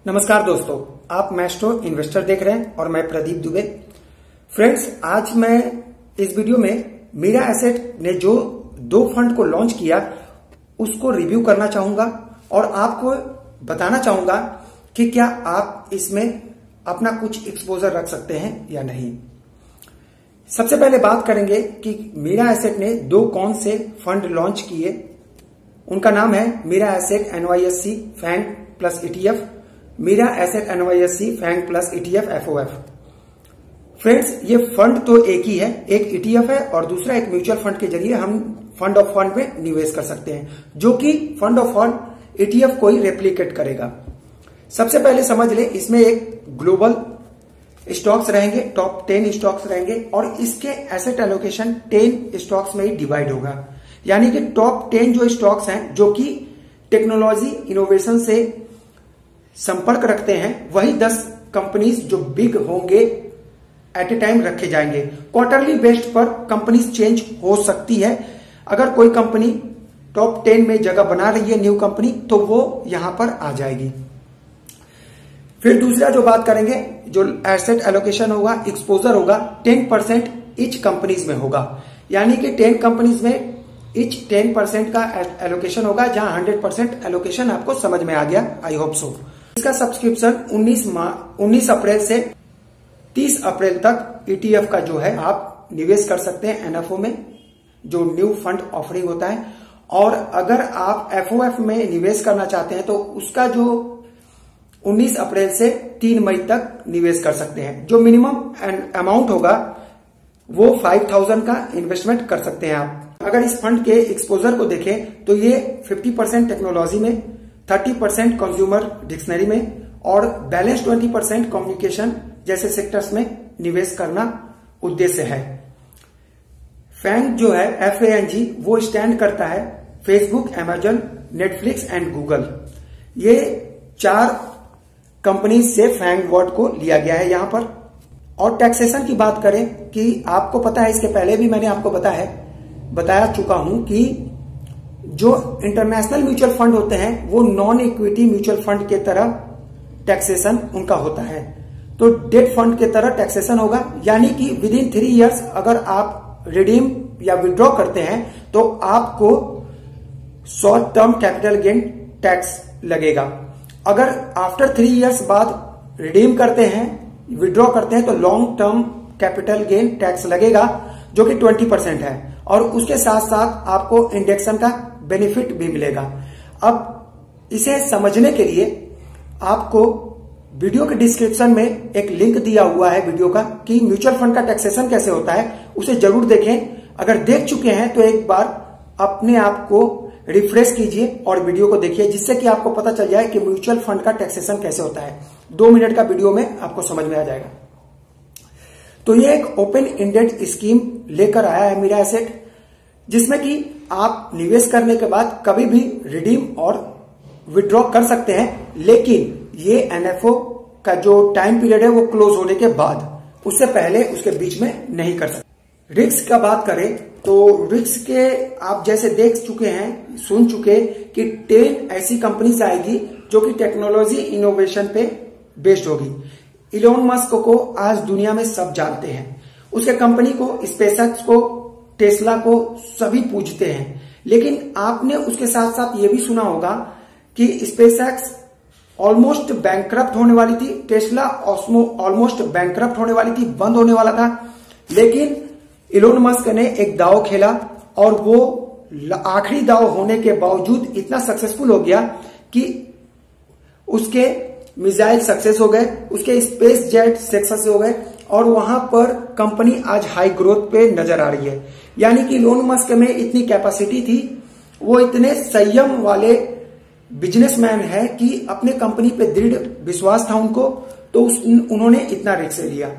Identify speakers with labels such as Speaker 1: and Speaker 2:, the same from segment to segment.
Speaker 1: नमस्कार दोस्तों, आप मैस्ट्रो इन्वेस्टर देख रहे हैं और मैं प्रदीप दुबे। फ्रेंड्स, आज मैं इस वीडियो में मीरा एसेट ने जो 2 फंड को लॉन्च किया उसको रिव्यू करना चाहूंगा और आपको बताना चाहूंगा कि क्या आप इसमें अपना कुछ एक्सपोजर रख सकते हैं या नहीं। सबसे पहले बात करेंगे कि मीरा एसेट ने 2 कौन से फंड लॉन्च किए। उनका नाम है Mirae asset NYSE FANG plus ETF, Mirae asset NYSE FANG plus ETF FOF। Friends, ये फंड तो एक ही है, एक ETF है और दूसरा एक म्यूचुअल फंड के जरिए हम फंड ऑफ फंड में निवेश कर सकते हैं, जो कि फंड ऑफ फंड ETF को ही रेप्लिकेट करेगा। सबसे पहले समझ ले, इसमें एक ग्लोबल स्टॉक्स रहेंगे, टॉप 10 स्टॉक्स रहेंगे और इसके एसेट एलोकेशन 10 स्टॉक्स में ही डिवाइड होगा। यानी कि टॉप 10 जो स्टॉक्स हैं जो कि टेक्नोलॉजी इनोवेशन से संपर्क रखते हैं, वही 10 कंपनीज जो बिग होंगे एट ए टाइम रखे जाएंगे। क्वार्टरली बेस्ड पर कंपनीज चेंज हो सकती है। अगर कोई कंपनी टॉप 10 में जगह बना रही है न्यू कंपनी, तो वो यहां पर आ जाएगी। फिर दूसरा जो बात करेंगे, जो एसेट एलोकेशन होगा, एक्सपोजर होगा, 10% ईच कंपनीज में होगा। यानी कि 10 कंपनीज में ईच 10% का एलोकेशन होगा, जहां 100% एलोकेशन आपको समझ में आ गया, आई होप सो। इसका सब्सक्रिप्शन 19 अप्रैल से 30 अप्रैल तक ETF का जो है आप निवेश कर सकते हैं NFO में, जो न्यू फंड ऑफरिंग होता है। और अगर आप FOF में निवेश करना चाहते हैं तो उसका जो 19 अप्रैल से 3 मई तक निवेश कर सकते हैं। जो मिनिमम अमाउंट होगा वो 5000 का इन्वेस्टमेंट कर सकते हैं आप। अगर इस फंड के एक्सपोजर को देखें तो ये 50% टेक्नोलॉजी में, 30% कंज्यूमर डिक्शनरी में और बैलेंस 20% कम्युनिकेशन जैसे सेक्टर्स में निवेश करना उद्देश्य है। फैंग जो है FANG, वो स्टैंड करता है Facebook, Amazon, Netflix and Google. ये 4 कंपनी से फैंग वर्ड को लिया गया है यहां पर। और टैक्सेशन की बात करें कि आपको पता है, इसके पहले भी मैंने आपको बताया चुका हूं कि जो इंटरनेशनल म्यूचुअल फंड होते हैं वो नॉन इक्विटी म्यूचुअल फंड के तरह टैक्सेशन उनका होता है। तो डेट फंड के तरह टैक्सेशन होगा। यानी कि विद इन 3 इयर्स अगर आप रिडीम या विड्रॉ करते हैं तो आपको short term capital gain tax लगेगा। अगर आफ्टर 3 इयर्स बाद रिडीम करते हैं, विड्रॉ करते हैं, तो long term capital gain tax लगेगा, जो कि 20% है। और उसके साथ साथ आपको इंडेक्शन का बेनिफिट भी मिलेगा। अब इसे समझने के लिए आपको वीडियो के डिस्क्रिप्शन में एक लिंक दिया हुआ है वीडियो का, कि म्यूचुअल फंड का टैक्सेशन कैसे होता है, उसे जरूर देखें। अगर देख चुके हैं तो एक बार अपने आप को रिफ्रेश कीजिए और वीडियो को देखिए, जिससे कि आपको पता चल जाए कि म्यूचुअल फंड का टैक्सेशन कैसे होता है। 2 मिनट का वीडियो में आपको समझ में आ जाएगा। तो ये एक ओपन एंडेड स्कीम लेकर आया है मीरा एसेट, जिसमें कि आप निवेश करने के बाद कभी भी रिडीम और विड्रॉ कर सकते हैं। लेकिन ये NFO का जो टाइम पीरियड है वो क्लोज होने के बाद, उससे पहले उसके बीच में नहीं कर सकते। रिस्क का बात करें तो रिस्क के आप जैसे देख चुके हैं, सुन चुके कि 10 ऐसी कंपनीज आएगी जो कि टेक्नोलॉजी इनोवेशन पे बेस्ड होगी। इलोन मस्क को आज दुनिया में सब जानते हैं, उसके कंपनी को, स्पेसएक्स को, टेस्ला को सभी पूजते हैं। लेकिन आपने उसके साथ साथ ये भी सुना होगा कि स्पेसएक्स ऑलमोस्ट बैंकरप्ट होने वाली थी, टेस्ला ऑलमोस्ट बैंकरप्ट होने वाली थी, बंद होने वाला था। लेकिन इलोन मस्क ने एक दांव खेला और वो आखिरी दांव होने के बावजूद इतना सक्सेसफुल हो गया कि उसके मिसाइल सक्सेस हो गए, उसके स्पेस जेट सक्सेस हो गए और वहां पर कंपनी आज हाई ग्रोथ पे नजर आ रही है। यानी कि इलोन मस्क में इतनी कैपेसिटी थी, वो इतने संयम वाले बिजनेसमैन है कि अपने कंपनी पे दृढ़ विश्वास था उनको, तो उन्होंने इतना रिस्क लिया।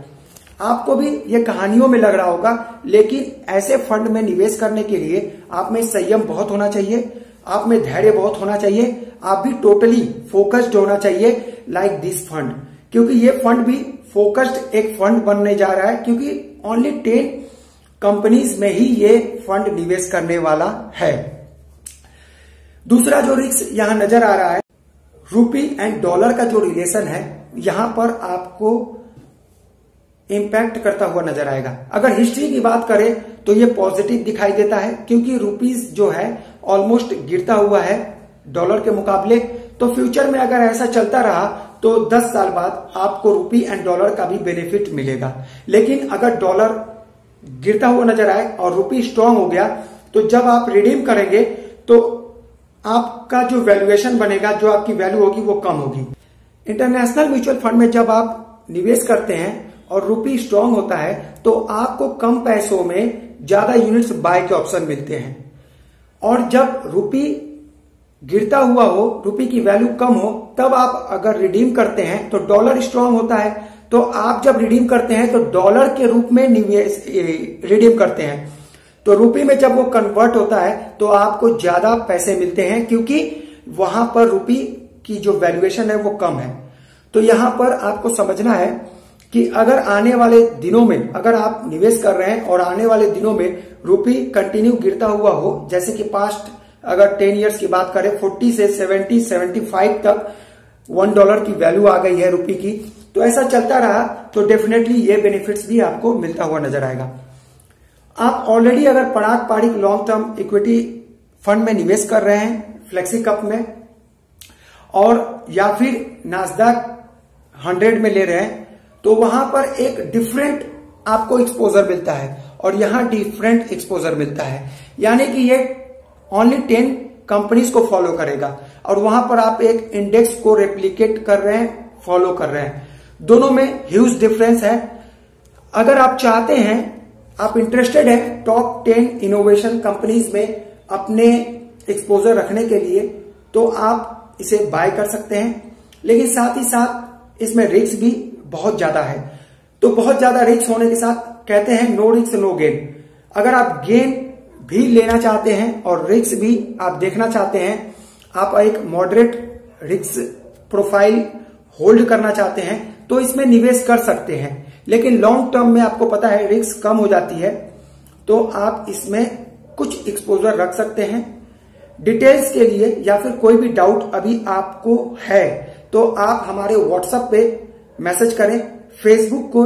Speaker 1: आपको भी ये कहानियों में लग रहा होगा, लेकिन ऐसे फंड में निवेश करने के लिए आप में संयम बहुत होना चाहिए, आप में धैर्य बहुत होना चाहिए, आप भी टोटली फोकस्ड होना चाहिए लाइक दिस फंड। क्योंकि ये फंड भी फोकस्ड एक फंड बनने जा रहा है, क्योंकि ओनली 10 कंपनीज में ही ये फंड निवेश करने वाला है। दूसरा जो रिस्क यहां नजर आ रहा है, रूपी एंड डॉलर का जो रिलेशन है यहां पर आपको इंपैक्ट करता हुआ नजर आएगा। अगर हिस्ट्री की बात करें तो ये पॉजिटिव दिखाई देता है, क्योंकि रुपीज जो है ऑलमोस्ट गिरता हुआ है डॉलर के मुकाबले। तो फ्यूचर में अगर ऐसा चलता रहा तो 10 साल बाद आपको रूपी एंड डॉलर का भी बेनिफिट मिलेगा। लेकिन अगर डॉलर गिरता हुआ नजर आए और रूपी स्ट्रांग हो गया तो जब आप रिडीम करेंगे तो आपका जो वैल्यूएशन बनेगा, जो आपकी वैल्यू होगी वो कम होगी। इंटरनेशनल म्यूचुअल फंड में जब आप निवेश करते हैं और रूपी स्ट्रांग होता है तो आपको कम पैसों में ज्यादा यूनिट्स बाय के ऑप्शन मिलते हैं। और जब रूपी गिरता हुआ हो, रूपी की वैल्यू कम हो, तब आप अगर रिडीम करते हैं तो डॉलर स्ट्रांग होता है, तो आप जब रिडीम करते हैं तो डॉलर के रूप में निवेश रिडीम करते हैं। तो रूपी में जब वो कन्वर्ट होता है तो आपको ज्यादा पैसे मिलते हैं, क्योंकि वहां पर रूपी की जो वैल्यूएशन है वो कम है। तो यहां पर आपको समझना है कि अगर आने वाले दिनों में अगर आप निवेश कर रहे हैं और आने वाले दिनों में रूपी कंटिन्यू गिरता हुआ हो, जैसे कि पास्ट अगर 10 इयर्स की बात करें 40 से 70, 75 तक $1 की वैल्यू आ गई है रूपी की, तो ऐसा चलता रहा तो डेफिनेटली ये बेनिफिट्स भी आपको मिलता हुआ नजर आएगा। आप ऑलरेडी अगर Parag Parikh long term equity fund में निवेश कर रहे हैं, फ्लेक्सी कप में, और या फिर नास्डैक 100 में ले रहे हैं, तो वहां पर एक डिफरेंट आपको एक्सपोजर मिलता है और यहां डिफरेंट एक्सपोजर मिलता है। यानी कि ये ओनली 10 कंपनीज को फॉलो करेगा और वहां पर आप एक इंडेक्स को रेप्लिकेट कर रहे हैं, फॉलो कर रहे हैं। दोनों में ह्यूज डिफरेंस है। अगर आप चाहते हैं, आप इंटरेस्टेड हैं टॉप 10 इनोवेशन कंपनीज में अपने एक्सपोजर रखने के लिए, तो आप इसे बाय कर सकते हैं। लेकिन साथ ही साथ इसमें रिस्क भी बहुत ज्यादा है। तो बहुत ज्यादा रिस्क होने के साथ कहते हैं नो रिस्क नो गेन। अगर आप गेन भी लेना चाहते हैं और रिस्क भी आप देखना चाहते हैं, आप एक मॉडरेट रिस्क प्रोफाइल होल्ड करना चाहते हैं, तो इसमें निवेश कर सकते हैं। लेकिन लॉन्ग टर्म में आपको पता है रिस्क कम हो जाती है, तो आप इसमें कुछ एक्सपोजर रख सकते हैं। डिटेल्स के लिए या फिर कोई भी डाउट अभी आपको है तो आप हमारे व्हाट्सएप पे मैसेज करें, फेसबुक को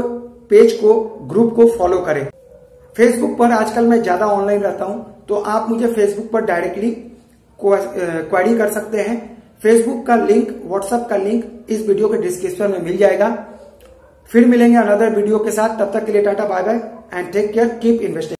Speaker 1: पेज को, ग्रुप को फॉलो करें। फेसबुक पर आजकल मैं ज्यादा ऑनलाइन रहता हूं, तो आप मुझे फेसबुक पर डायरेक्टली क्वेरी कर सकते हैं। फेसबुक का लिंक, व्हाट्सएप का लिंक इस वीडियो के डिस्क्रिप्शन में मिल जाएगा। फिर मिलेंगे अनदर वीडियो के साथ, तब तक के लिए tata bye bye and take care, keep investing.